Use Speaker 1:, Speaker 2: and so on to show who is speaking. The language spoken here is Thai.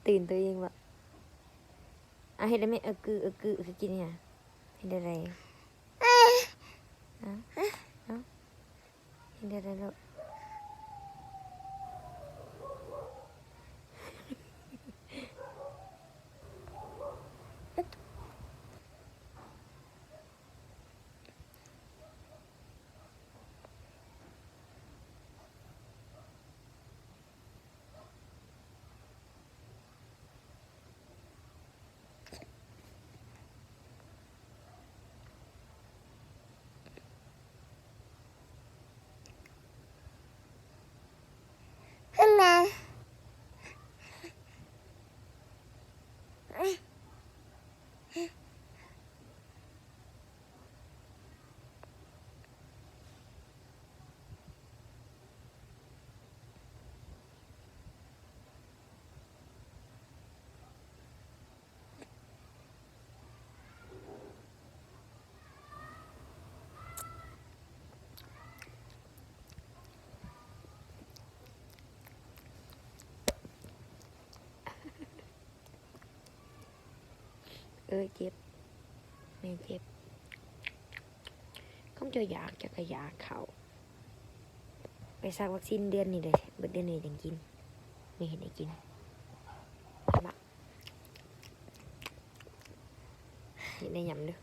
Speaker 1: ตื่นตัวเองวะเห็นได้ไหมคือกินเนี่ยเห็นได้ไรเห็นได้ไรลูก
Speaker 2: ขึ้นมา
Speaker 1: เจ็บไม่เจ็บkhông choอยากจะกระยาเขาไปสักวัคซีนเดือนนี้เลยเบิดเดือนนี้ยังกินไม่เห็นได้กินละเห็นได้ยำด้วย